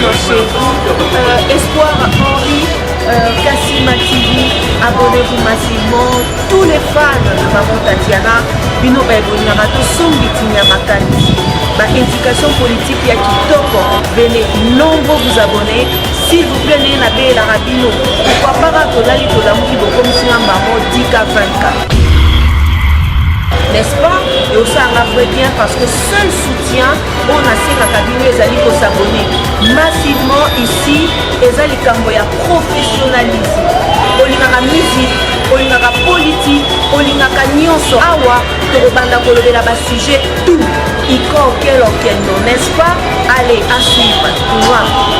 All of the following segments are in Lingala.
bienvenue chez vous. Espoir Henri, Kassima TV, abonnez-vous massivement. Tous les fans de Maman Tatiana, Bino Baibonara, Tosongi Tinyamakani, ma indication politique ya Kitoko, venez nombreux vous abonner. S'il vous plaît, n'ayez la rabino. Pourquoi pas Tolali Tolamuki Bokom Sinambamo, Dika 24. N'est-ce pas? Et aussi en africain parce que seul soutien on a ces cabinets ezali pour s'abonner massivement ici ezali kambo ya professionnalisme olingaka musique olingaka politique olingaka nyonso awa tokobanda kolobela ba sujet tout iko okelo n'est-ce pas? Allez à suivre voilà.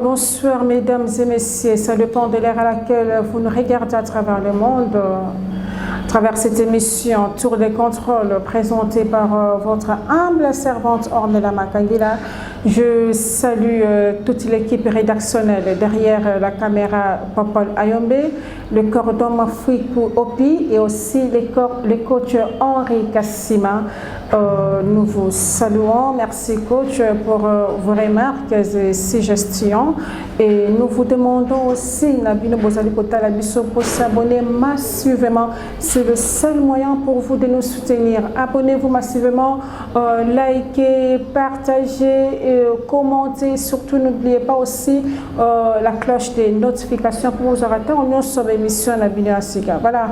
Bonsoir mesdames et messieurs, ça dépend de l'ère à laquelle vous nous regardez à travers le monde, à travers cette émission Tour de contrôle présentée par votre humble servante Ornella Makangila. Je salue toute l'équipe rédactionnelle derrière la caméra Popol Ayombe, le cordon Mafuiku Opi et aussi le coach Henri Kassima. Nous vous saluons, merci coach pour vos remarques et suggestions et nous vous demandons aussi Nabino Bozali Kotala Bisso pour s'abonner massivement, c'est le seul moyen pour vous de nous soutenir. Abonnez-vous massivement, likez, partagez, commentez, surtout n'oubliez pas aussi la cloche des notifications pour vous arrêter en une seule émission Nabino Asika. Voilà,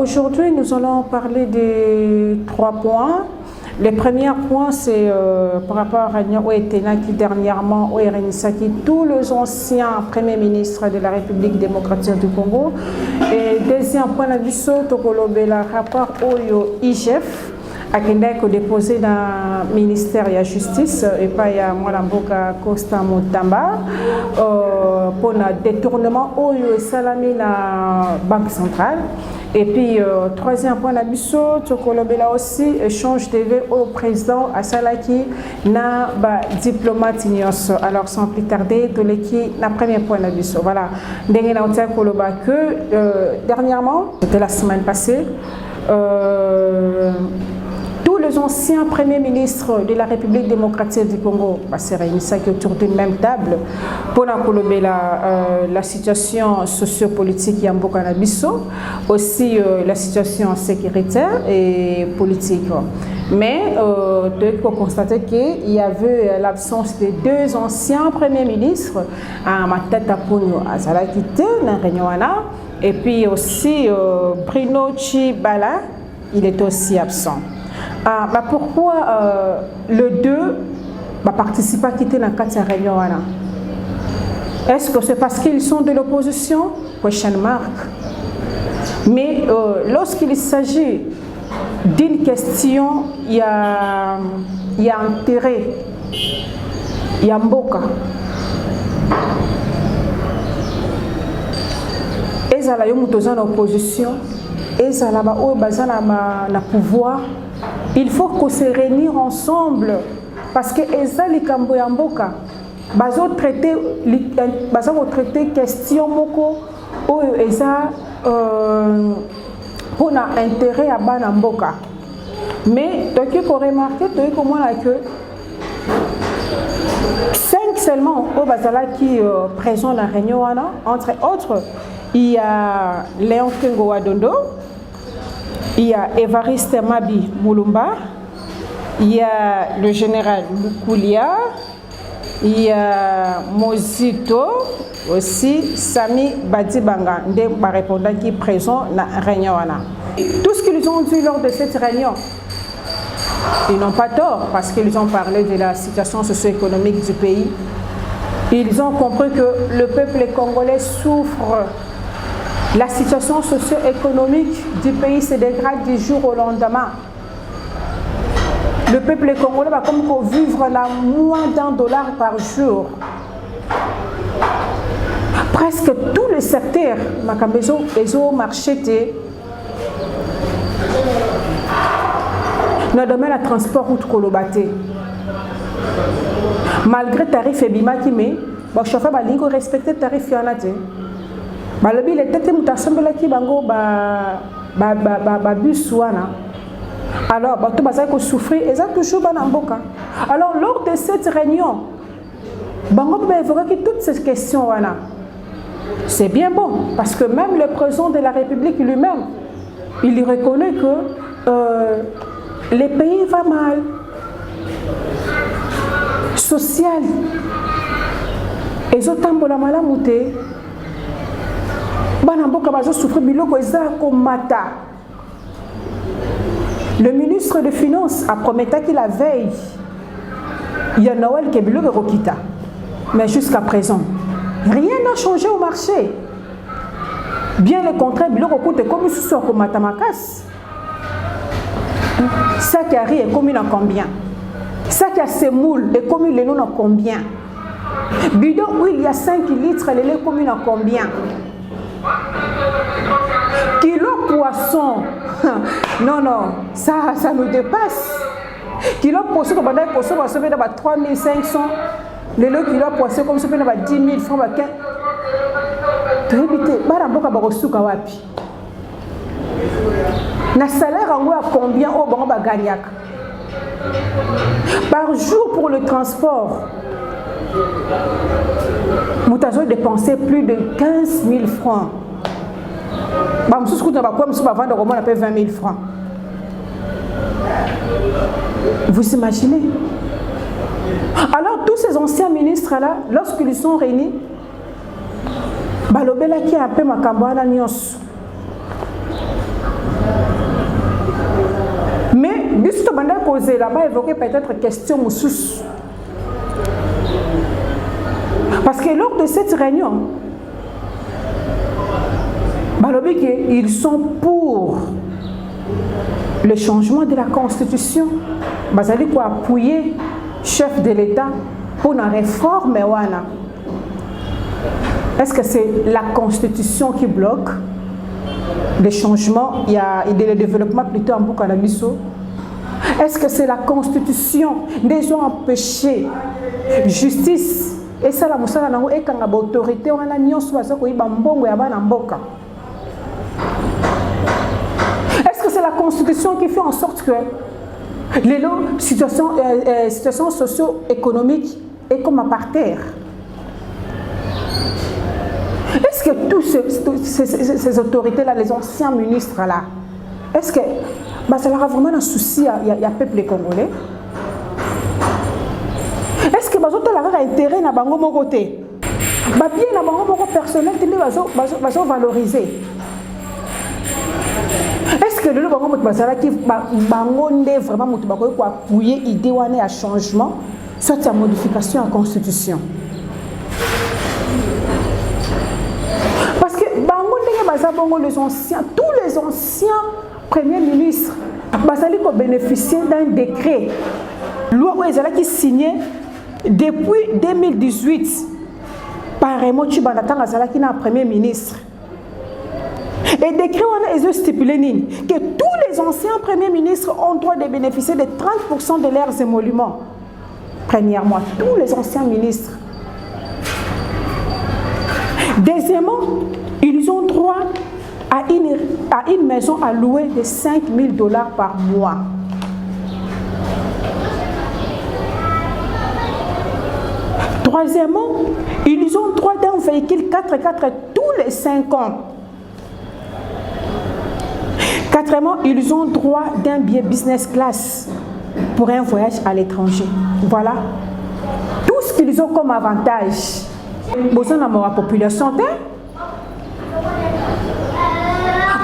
aujourd'hui nous allons parler des 3 points. Le premier point, c'est par rapport à Nyo Etena qui dernièrement a réuni tous les anciens premiers ministres de la République démocratique du Congo. Et deuxième point, la biso tokolobe la rapport au IGF a déposé dans le ministère de la Justice et pas à Mwalamboka Costa Motamba pour le détournement au salami la Banque centrale. Et puis, troisième point, la biso, Tokolobela aussi, échange de vœux au président Asalaki, na diplomate ignos. Alors, sans plus tarder, tout l'équipe, la première point, la biso. Voilà. Dernièrement, c'était la semaine passée, tous les anciens premiers ministres de la République démocratique du Congo se réunissent autour d'une même table pour la situation sociopolitique Yamboka Bisso, aussi la situation sécuritaire et politique. Mais il faut constater qu'il y avait l'absence de 2 anciens premiers ministres, à Matata Pono Azalakite, Narenyoana, et puis aussi Bruno Chibala, il est aussi absent. Pourquoi le 2 participe à quitter la réunion? Est-ce que c'est parce qu'ils sont de l'opposition? Question mark. Mais lorsqu'il s'agit d'une question, il y a intérêt, il y a mboka. Et ça là, ils sont en opposition. Et ça là, ils pouvoir. Il faut qu'on se réunisse ensemble parce que les Kambo Yamboka, bazo traiter question moko ou eza pour l'intérêt à Banamboka. Mais donc il faut remarquer que 5 seulement au Bazala qui présent la réunion, entre autres, il y a Léon Kengo Wadondo, il y a Évariste Mabi Moulumba, il y a le général Lukoulia, il y a Mozito, aussi Sami Badibanga, des répondants qui sont présents dans la réunion. Tout ce qu'ils ont dit lors de cette réunion, ils n'ont pas tort parce qu'ils ont parlé de la situation socio-économique du pays. Ils ont compris que le peuple congolais souffre. La situation socio-économique du pays se dégrade du jour au lendemain. Le peuple congolais va comme vivre là moins d'$1 par jour. Presque tous les secteurs, ils ont marché dans le domaine du transport route Kolobate. Malgré tarif et bima qui met, le chauffeur va respecter le tarif yanate. Le il était mutasambela qui bango ba bus wana. Alors, tout bazai ko souffrir et ça toujours banamboka. Alors lors de cette réunion, bango ba évoquer toutes ces questions wana. C'est bien bon parce que même le président de la République lui-même, il reconnaît que le pays va mal. Social. Et autant la malamouté. Banamboka bazo souffrir biloko eza komata. Le ministre des Finances a promis qu'il la veille. Il y a Noël qui est biloko rokita. Mais jusqu'à présent, rien n'a changé au marché. Bien le contraire, biloko coûte comme si soit komata makas. Ça qui arrive est commis dans combien? Ça qui a semoule est commis le nom dans combien? Bidon où il y a 5 litres, le lait commis dans combien? Kilo poisson, non, ça nous dépasse. Kilo poisson, comme on poisson, on va dans 3500. Le kilo poisson, comme ça, on va 10 000 francs. Tu éviter, Baramboka Barosuka Wapi. Na salaire en à combien au bon bagagnac? Par jour pour le transport, nous avons dépensé plus de 15 000 francs. On a payé 20 000 francs. Vous imaginez? Alors tous ces anciens ministres-là, lorsqu'ils sont réunis, Balobela qui a un peu ma cambouana nyos. Mais, juste pendant que là-bas, évoquer peut-être question moussous. Parce que lors de cette réunion, ils sont pour le changement de la Constitution. Ils ont appuyé le chef de l'État pour une réforme. Est-ce que c'est la Constitution qui bloque les changements? Il y a le développement plutôt en Bukalabiso. Est-ce que c'est la Constitution qui a empêché justice? Et ça, la moussala n'a pas été autorité. On a nion soit ça qu'on bambongo ya bana mboka. Est-ce que c'est la Constitution qui fait en sorte que les situations socio-économiques est comme par terre? Est-ce que tous ces autorités-là, les anciens ministres-là, est-ce que ça leur a vraiment un souci à y a peuple congolais? Est-ce que bazo tala intérêt na bango moko te? Ba bien na bango moko personnel te bazo valoriser. Est-ce que le bango moto bazala ki bango nde vraiment moto bakoy ko appuyer idée wana ya changement soit ya modification en constitution? Parce que bango ndenge baza bongo les anciens, tous les anciens premiers ministres bazali ko bénéficier d'un décret loi où ils allaient signer depuis 2018 par Raymond Tchibanatang Azalaki na premier ministre. Et décret on a stipulé que tous les anciens premiers ministres ont droit de bénéficier de 30% de leurs émoluments. Premièrement, tous les anciens ministres. Deuxièmement, ils ont droit à une maison à louer de 5 000 $ par mois. Troisièmement, ils ont droit d'un véhicule 4x4 tous les 5 ans. Quatrièmement, ils ont droit d'un billet business class pour un voyage à l'étranger. Voilà tout ce qu'ils ont comme avantage. Besoin d'avoir la population,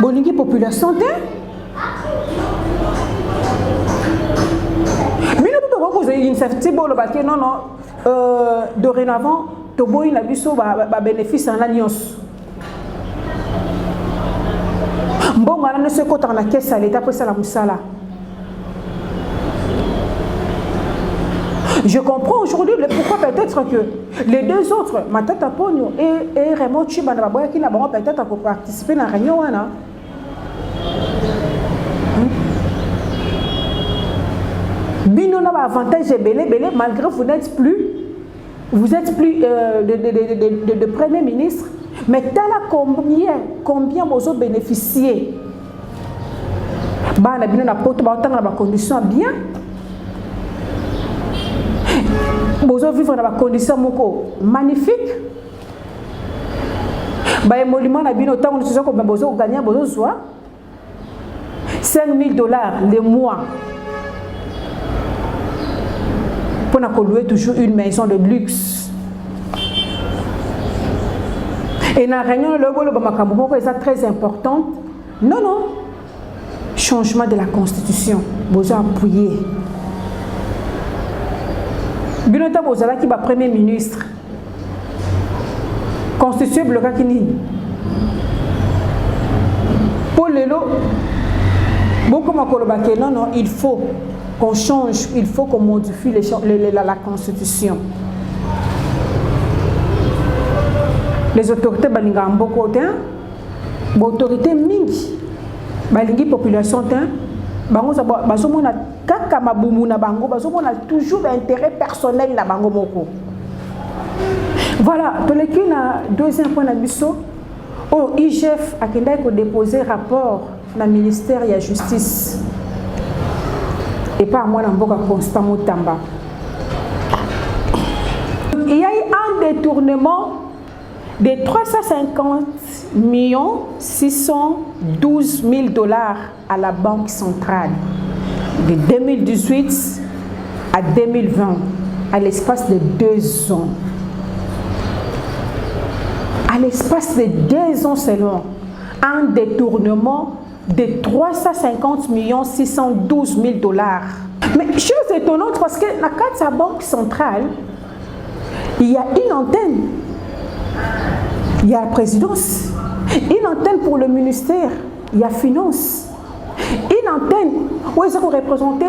bolingi population, non, non, dorénavant, Tobo il a vu ça, bénéfice en alliance. Bon, on a ne se côté dans la caisse à l'état pour ça la moussala. Je comprends aujourd'hui pourquoi peut-être que les deux autres, Matata Pogno et Raymond Chibanababoya qui n'a pas peut-être pour participer dans la réunion. Bino n'a pas avantage belé malgré que vous êtes plus de Premier ministre, mais combien vous avez bénéficié? Bah, on a bien la condition bien. Vous avez vivre dans la condition magnifique. Bah, émolument na bien autant nous sommes comme vous avez gagné besoin 5 000 $ le mois pour louer toujours une maison de luxe. Et dans la réunion, le est très importante. Non, non. Changement de la constitution. Vous avez appuyé. Binota Bozala qui est Premier ministre. Constitution bloquée qui n'est. Pour le lot, beaucoup de non, non, il faut qu'on change, il faut qu'on modifie la constitution. Les autorités balinga mboko ten, autorité mingi, balingi population ten, bango za bazomona kaka mabumu na bango, bazomona toujours intérêt personnel na bango moko. Voilà, pour le deuxième point na biso, au IGF a kenda ko déposer rapport na ministère de la justice. Et par moi, Constant Moutamba. Il y a eu un détournement de 350 612 000 $ à la Banque centrale de 2018 à 2020, à l'espace de 2 ans. À l'espace de 2 ans seulement, un détournement de 350 612 000 $. Mais chose étonnante parce que dans la Banque centrale, il y a une antenne, il y a la présidence, une antenne pour le ministère, il y a finance, une antenne où ils ont représenté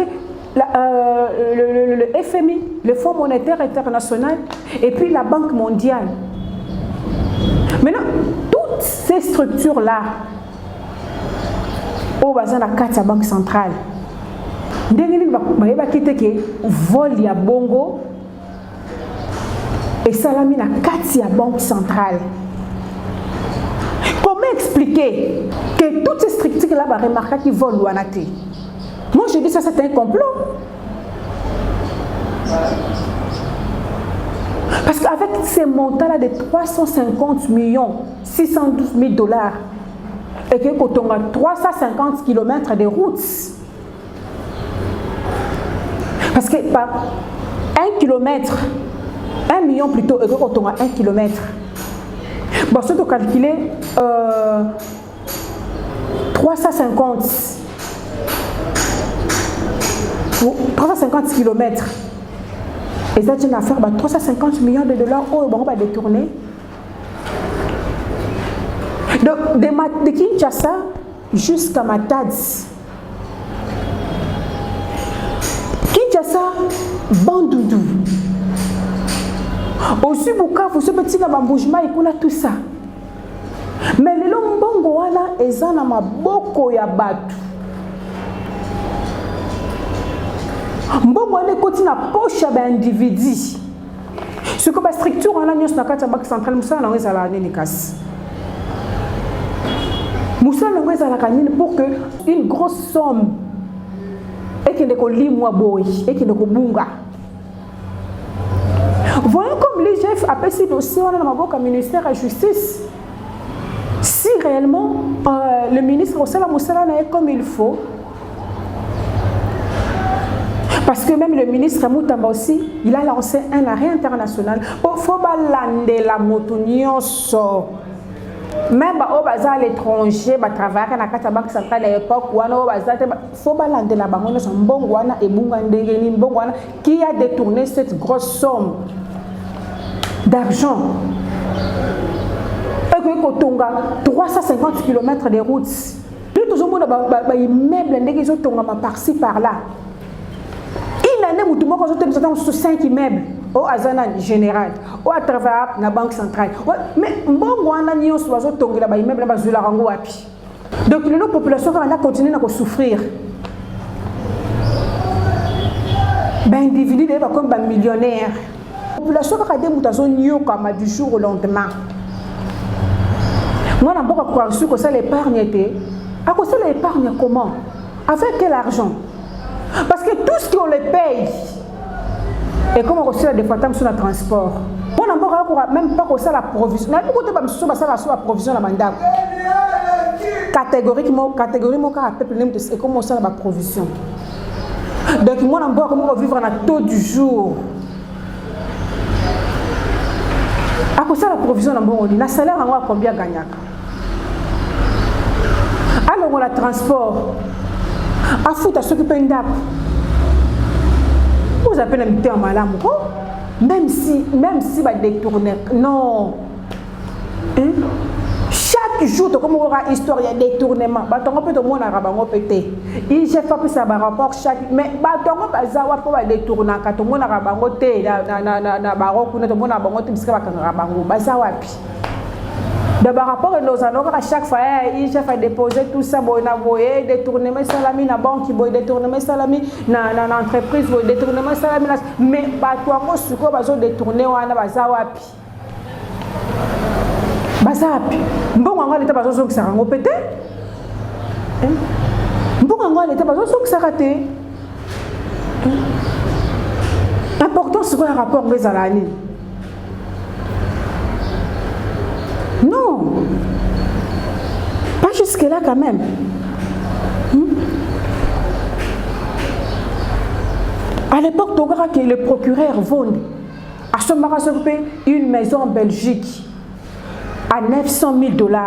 le FMI, le Fonds monétaire international, et puis la Banque mondiale. Maintenant, toutes ces structures-là, au bazar la carte Banque centrale, ndengeni ba kite ke vol ya bongo et salami na carte ya Banque centrale. Comment expliquer que toutes ces structures-là va remarquer qu'ils volent l'ouanate? Moi je dis ça c'est un complot. Parce qu'avec ces montants-là de 350 612 000 $, et que quand on a 350 km de routes, parce que par 1 km, 1 million plutôt, et que quand on a 1 km, bon, si on calcule 350 km, et ça c'est une affaire, 350 millions de $, on va détourner. De Kinshasa jusqu'à Matadi. Kinshasa, Bandundu. Aussi, Bukavu, ce petit bougement, il a tout ça. Mais les lombongo, là, ils ont beaucoup de batu. Mbongo, ils ont une poche d'individu. Ce que la structure, on a une structure centrale, on a une Moussa Longo est à la canine pour que une grosse somme et qui ne colle moi boy et qui ne bunga. Voyons comme l'IGF a passé dossier on a dans le ministère de la Justice. Si réellement le ministre Osala Moussala est comme il faut, parce que même le ministre Moutamba aussi, il a lancé un arrêt international. Il faut balander la motonio so. Même au bazar à l'étranger, il travaille dans la banque centrale à l'époque, il faut balander la banque qui a détourné cette grosse somme d'argent. Et que 350 km de routes. Nous toujours des immeubles par-ci par-là. Il y a des 5 immeubles au Azana général, au à travers la banque centrale. Mais bon, on a mis un immeuble donc la population va continuer à souffrir. Ben individu comme un millionnaire. La population va être du jour au lendemain. Moi, je ne crois pas que ça l'épargne était. À cause de l'épargne, comment? Avec quel argent? Parce que tout ce qu'on les paye, et comme on reçoit des fois sur le transport, on n'a même pas reçu la provision. On n'a pas reçu la provision de la mandat. Catégoriquement, et comment on reçoit la provision. Donc, moi, on n'a pas vivre en taux du jour. À cause de la provision, on a salaire à combien gagner? Alors, on a transport. À foutre à s'occuper d'un DAP. Vous appelez un terme malade, même si va détourner. Non. Hein? Chaque jour, comme on aura histoire, il y a détournement. On peut tout le monde a pété. Il j'ai pas ça par rapport chaque. Mais on va savoir pour détourner. Quand tout le monde a rabangoté, na barok, tout le monde a rabangoté, parce que va rabango. Bazawapi. De par rapport à nos alors à chaque fois, il chef a déposé tout ça, bon, on a voyé détourner mes salami, na banque, bon, détourner mes salami, na entreprise, bon, détourner mes salami, mais bah toi, moi, ce qu'on va détourner, on a bazawapi. Bazawapi. Bon, on va l'état bazo que ça va péter. Bon, on va l'état bazo que ça raté. Important, c'est quoi le rapport avec les alani? Non, pas jusque-là quand même. À l'époque, le procureur Vaughan a s'occupé une maison en Belgique à 900 000 $.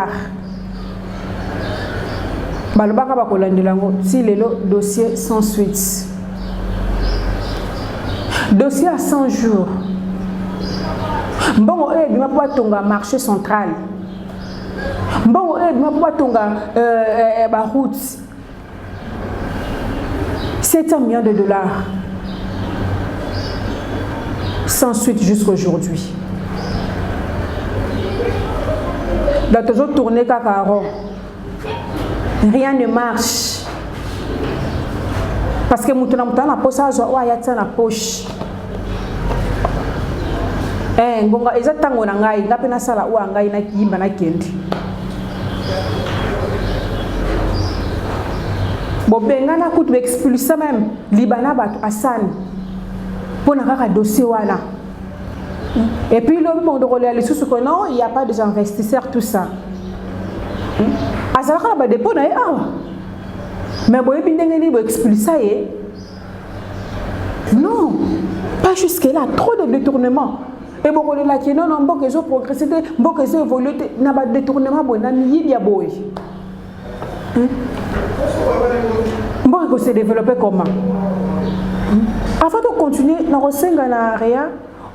Si le dossier sans suite. Dossier à 100 jours. Bon, il m'a pas tonga marché central. Bon, il m'a pas tonga route. 700 millions de $. Sans suite jusqu'à aujourd'hui. Dans toujours tourné Kakaro. Rien ne marche. Parce que Moutona la poche, la poche. Ngonga eza tango na ngai ngape na sala wa ngai na kiyimba na kendi bo benga na kutu expulser même libana batu asani pona kaka dossier wana et puis le monde relais les sous que non il y a pas des investisseurs tout ça azala ba dépôt na mais bo ebindenge ni bo expulser non pas jusque là trop de détournement. Et bon, là qui non, bon que ils ont progressé, bon que ils ont évolué, n'a pas de détournement, bon, n'a ni bien boy. Bon que c'est développé comment? Avant de continuer, nous recevons na rien,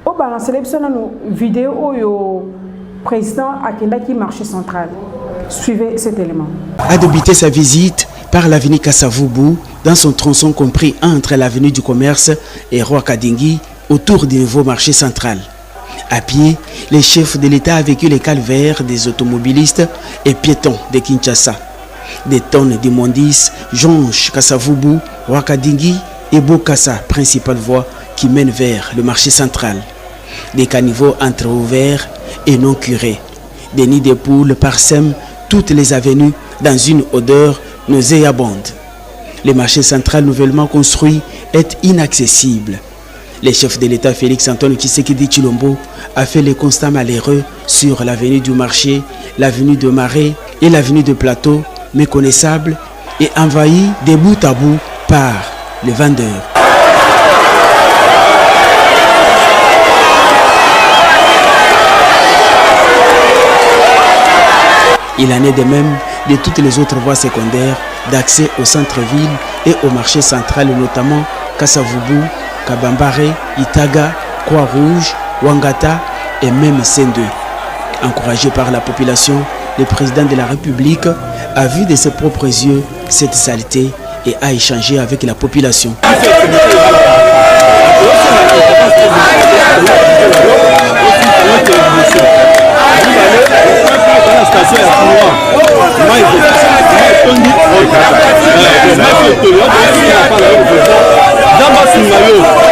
au balance sélection nos vidéos au président Akendaki marché central. Suivez cet élément. A débuté sa visite par l'avenue Kasavubu dans son tronçon compris entre l'avenue du commerce et Roi Kadingi autour du nouveau marché central. À pied, les chefs de l'État a vécu les calvaires des automobilistes et piétons de Kinshasa. Des tonnes d'immondices jonchent Kasavubu, Wakadingi et Bokassa, principale voie qui mène vers le marché central. Des caniveaux entrouverts et non curés. Des nids de poules parsèment toutes les avenues dans une odeur nauséabonde. Le marché central nouvellement construit est inaccessible. Le chef de l'État Félix Antoine Tshisekedi Tshilombo a fait le constat malheureux sur l'avenue du marché, l'avenue de Marais et l'avenue de Plateau, méconnaissables et envahies de bout à bout par les vendeurs. Il en est de même de toutes les autres voies secondaires d'accès au centre-ville et au marché central, notamment Kasavubu, Kabambare, Itaga, Croix-Rouge, Wangata et même Sendwe. Encouragé par la population, le président de la République a vu de ses propres yeux cette saleté et a échangé avec la population.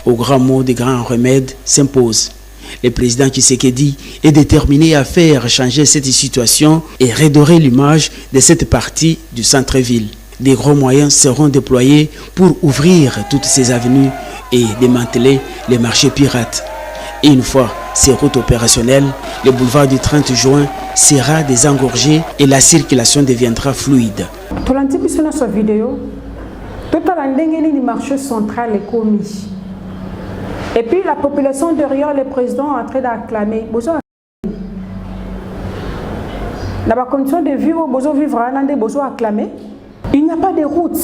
Au grand mot des grands remèdes s'impose. Le président Tshisekedi est déterminé à faire changer cette situation et redorer l'image de cette partie du centre-ville. Des gros moyens seront déployés pour ouvrir toutes ces avenues et démanteler les marchés pirates. Et une fois ces routes opérationnelles, le boulevard du 30 juin sera désengorgé et la circulation deviendra fluide. Le marché central est commis. Et puis la population derrière le président est en train d'acclamer. Dans la condition de vivre, vivre acclamer. Il n'y a pas de route.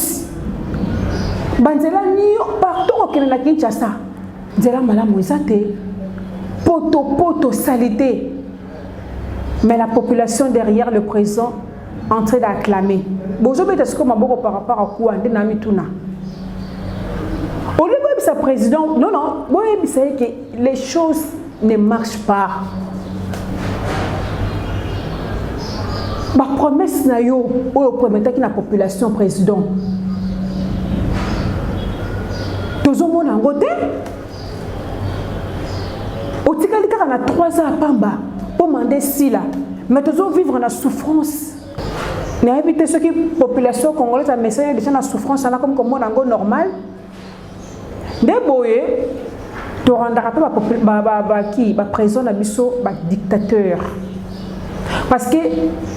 Partout au Kenya Kinshasa, Nzela malamu ezate, poto salité. Mais la population derrière le président est en train d'acclamer. Par rapport à quoi au lieu de ce président, non, vous savez que les choses ne marchent pas. Ma promesse na yo, ou promettre que la population président. Tous au monde en côté. Au Tikalika on a 3 ans à Pamba pour demander si là, mais tous vivre dans la souffrance. N'invitez ceux qui population congolaise à message déjà dans la souffrance là comme monde normal. Deboye, tu rendras pas qui président na biso dictateur. Parce que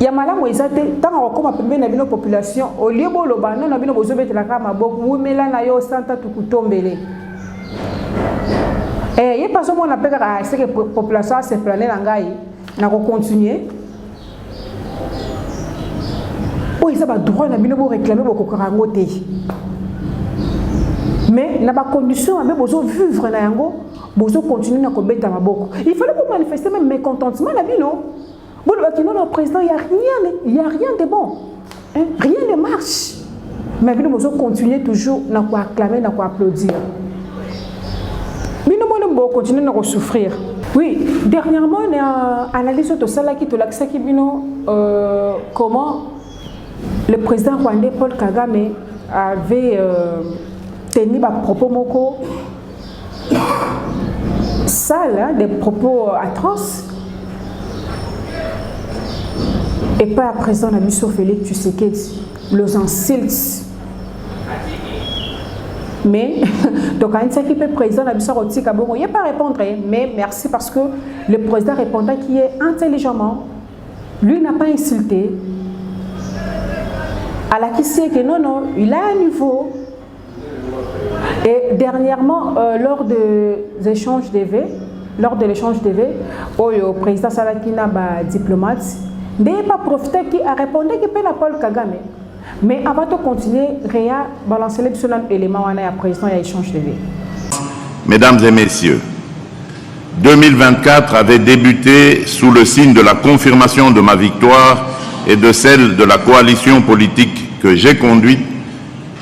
yamala moizate tant on comme na bino population au lieu bo loba non na bino bozobete la kama bok mumela na yo santa tukutombele. Et il pas seulement on appelle à ce que population se planer na ngai na ko continuer. Oh ils ont droit na bino bo réclamer bo kokarangote. Mais na ba condition avec bozo vivre na yango bozo continuer na ko beta maboko. Il fallait pour manifester même mécontentement na bino. Bon, le président, il n'y a rien de bon. Hein? Rien ne marche. Mais nous devons continuer toujours à acclamer, à applaudir. Mais nous devons continuer à souffrir. Oui, dernièrement, on a analysé tout ça qui comment le président rwandais Paul Kagame avait tenu des propos moko sales, des propos atroces. Et pas à présent, la mission Félix Tshisekedi, les insultes. Mais, donc, quand il est président, la mission Roti Kabongo, il n'y a pas à répondre, mais merci parce que le président répondait qu'il est intelligemment. Lui n'a pas insulté. À la qui sait que non, il a un niveau. Et dernièrement, lors des échanges de l'échange de V, le président Salakina, diplomate, n'est pas profité qui a répondu qu'il peut la Paul Kagame. Mais avant de continuer, Réa balancer les éléments à présent et à échange de vie. Mesdames et messieurs, 2024 avait débuté sous le signe de la confirmation de ma victoire et de celle de la coalition politique que j'ai conduite,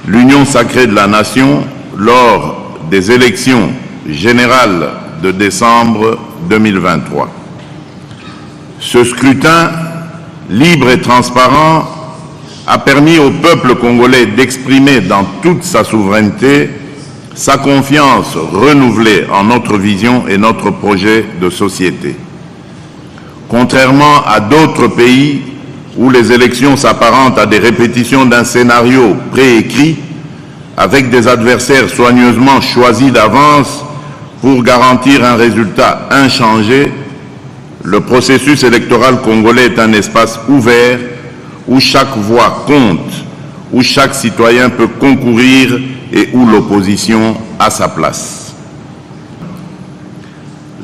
l'Union sacrée de la nation, lors des élections générales de décembre 2023. Ce scrutin libre et transparent a permis au peuple congolais d'exprimer dans toute sa souveraineté sa confiance renouvelée en notre vision et notre projet de société. Contrairement à d'autres pays où les élections s'apparentent à des répétitions d'un scénario préécrit avec des adversaires soigneusement choisis d'avance pour garantir un résultat inchangé, le processus électoral congolais est un espace ouvert où chaque voix compte, où chaque citoyen peut concourir et où l'opposition a sa place.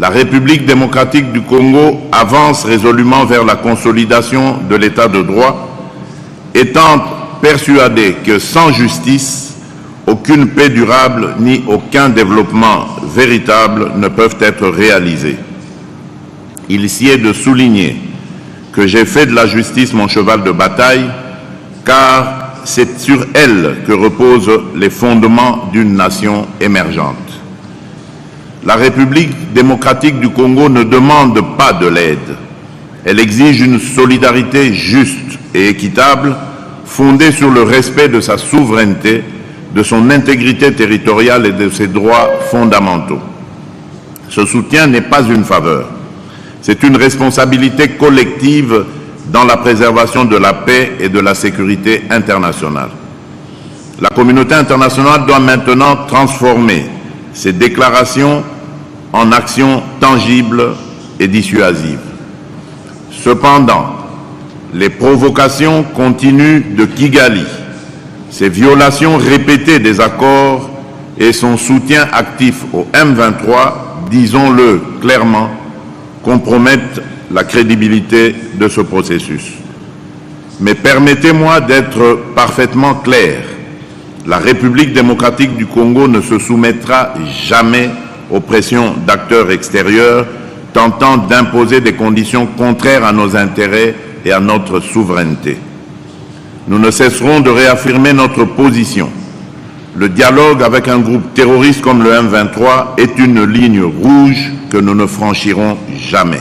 La République démocratique du Congo avance résolument vers la consolidation de l'état de droit, étant persuadée que sans justice, aucune paix durable ni aucun développement véritable ne peuvent être réalisés. Il s'y est de souligner que j'ai fait de la justice mon cheval de bataille, car c'est sur elle que reposent les fondements d'une nation émergente. La République démocratique du Congo ne demande pas de l'aide. Elle exige une solidarité juste et équitable, fondée sur le respect de sa souveraineté, de son intégrité territoriale et de ses droits fondamentaux. Ce soutien n'est pas une faveur. C'est une responsabilité collective dans la préservation de la paix et de la sécurité internationale. La communauté internationale doit maintenant transformer ces déclarations en actions tangibles et dissuasives. Cependant, les provocations continues de Kigali, ses violations répétées des accords et son soutien actif au M23, disons-le clairement, compromettent la crédibilité de ce processus. Mais permettez-moi d'être parfaitement clair. La République démocratique du Congo ne se soumettra jamais aux pressions d'acteurs extérieurs tentant d'imposer des conditions contraires à nos intérêts et à notre souveraineté. Nous ne cesserons de réaffirmer notre position. Le dialogue avec un groupe terroriste comme le M23 est une ligne rouge que nous ne franchirons jamais.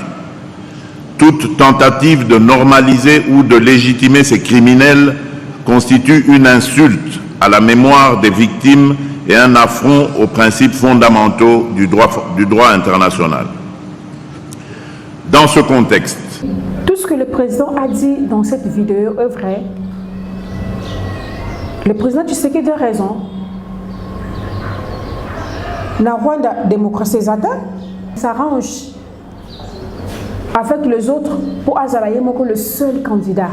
Toute tentative de normaliser ou de légitimer ces criminels constitue une insulte à la mémoire des victimes et un affront aux principes fondamentaux du droit international. Dans ce contexte, tout ce que le président a dit dans cette vidéo est vrai. Le président Tshisekedi a raison. La Rwanda démocratie s'arrange avec les autres pour Azalaye Moko le seul candidat.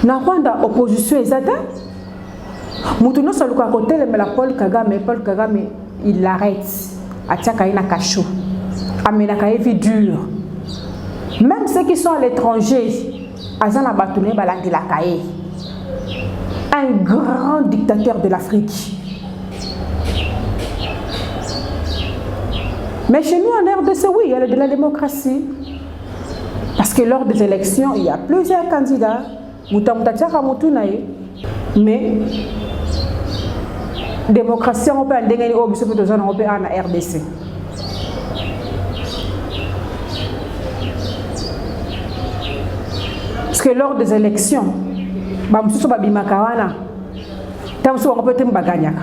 La Rwanda opposition Ezada. Moutono saluka côté mais la Paul Kagame il l'arrête. Atiaka ina kacho. Amenaka vie dure. Même ceux qui sont à l'étranger, Azana Batouné Balandi la Kaye. Un grand dictateur de l'Afrique. Mais chez nous en RDC, oui, il y a de la démocratie. Parce que lors des élections, il y a plusieurs candidats. Mais démocratie, on peut en dégager au BCP de zone européenne en RDC. Parce que lors des élections, Bamsuso Babimakawana, Tamsu Wapetem Baganyaka.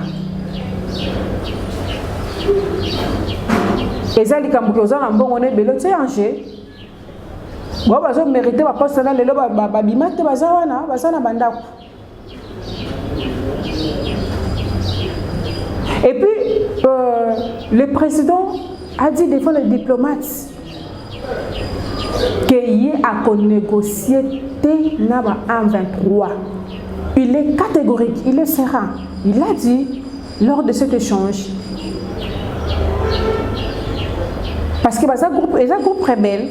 Et ça, les Cambodgiens ont bon, on est bello, c'est un jet. Bon, bah, ça mérite ma poste dans le babimate, bazawana, bazana bandaku. Et puis, le président a dit des fois les diplomates qu'il y a à négocier Naba 1-23. Il est catégorique, il est serein. Il a dit lors de cet échange. Parce que les groupes rebelles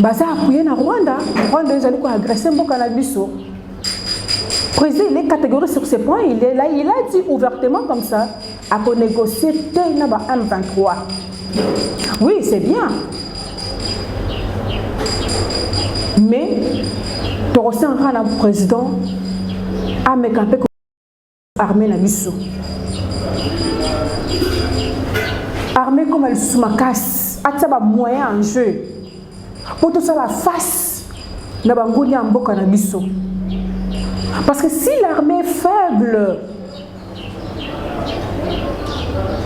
appuyé na Rwanda. Rwanda a agressé Mbokanabiso. Le président il est catégorique sur ce point. Il est là, il a dit ouvertement comme ça à négocier Naba 1-23. Oui, c'est bien. Mais tu as un président à me camper comme armée na biso. Armée comme elle sous ma casse, a des moyens en jeu pour tout ça la face na bangoli en boka na biso. Parce que si l'armée est faible,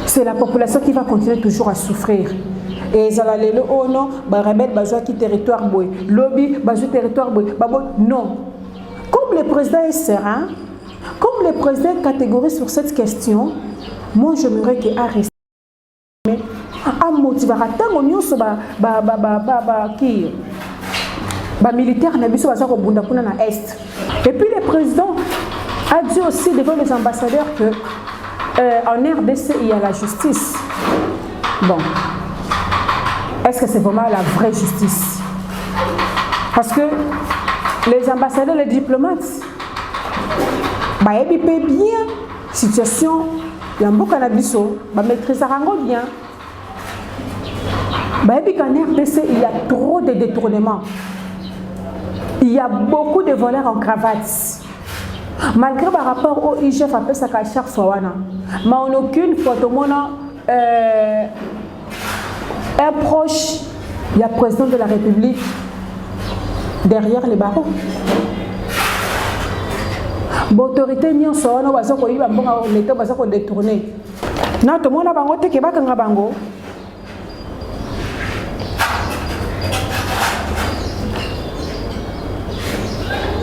c'est la population qui va continuer toujours à souffrir. et ezala lelo ono ba rebelle bazwa ki territoire boy lobby bazwa territoire boy non. Comme le président est serein, comme le président est catégorique sur cette question, moi j'aimerais qu'il arrête. A motiver tango nyonso militaire na biso baza ko bunda kuna na est. Et puis le président a dit aussi devant les ambassadeurs que en RDC il y a la justice. Bon, est-ce que c'est vraiment la vraie justice? Parce que les ambassadeurs, les diplomates, ils paient bien la situation. Il y a beaucoup de biso, ils maîtrisent bien. En RDC, il y a trop de détournements. Il y a beaucoup de voleurs en cravate. Malgré le rapport au IGF, après ça, chaque fois, mais on n'a aucune photo. Un proche, il y a le président de la République derrière les barreaux. L'autorité n'y en soit pas, parce qu'on va détourner. Non, tout le monde a bangoté qui va kanga bango.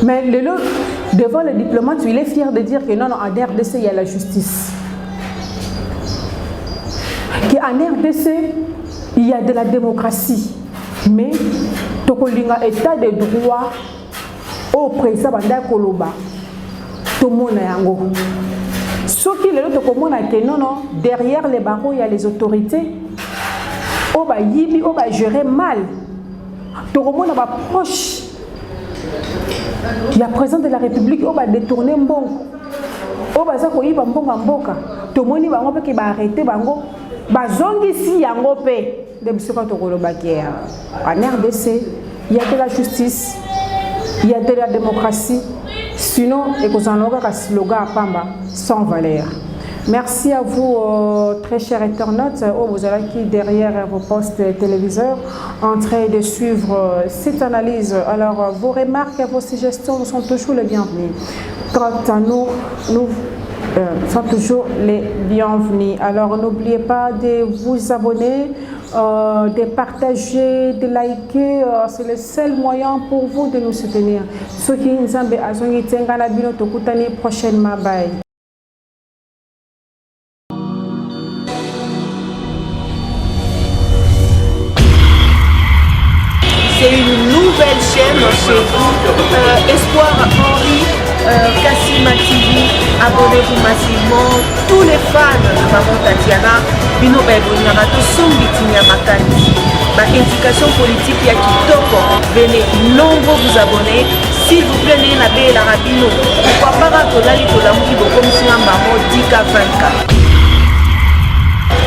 Mais devant les diplomates, il est fier de dire que non, en RDC, il y a la justice. Qu'en RDC, il y a de la démocratie. Mais, il y a un état de droit au président de Koloba. Tout le monde est en haut. Ce qui est là, non, derrière les barreaux, il y a les autorités. On va gérer mal. Tout le monde est proche. Il y a le président de la République, on va détourner bon. On va dire qu'il va mboka. Tout le monde va arrêter bango. Bazongi si yango pe. De monsieur quand on en RDC, il y a de la justice, il y a de la démocratie. Sinon, et qu'on en aura un slogan à Pamba sans valeur. Merci à vous, très chers internautes, vous allez qui derrière vos postes téléviseurs en train de suivre cette analyse. Alors, vos remarques et vos suggestions sont toujours les bienvenues. Quant à nous sont toujours les bienvenus. Alors, n'oubliez pas de vous abonner, de partager, de liker. C'est le seul moyen pour vous de nous soutenir. Ceux qui nous ont besoin prochainement. Bye. C'est une nouvelle chaîne chez vous, Espoir Henri, Kassima TV, abonnez-vous massivement. Tous les fans de Maman Tatiana, Bino Baibonara, tous sont Bitinia Makani. Ma indication politique, il y a Kitoko, venez nombreux vous abonner. S'il vous plaît, n'ayez pas la rabino. Pourquoi pas que là, il faut la mourir comme si on m'a dit 20K.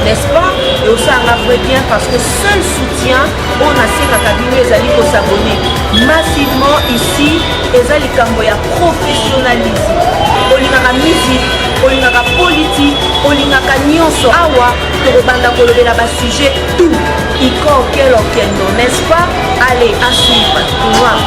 N'est-ce pas? Et aussi on a vrai bien parce que seul soutien, on a ces cabinets, les alliés pour s'abonner massivement ici, les alliés ya professionnalisme. On y a la musique, on y a la politique, on y a la nyonso awa, pour le banda pour le sujet, tout. Il y a n'est-ce pas? Allez, à suivre. Au revoir.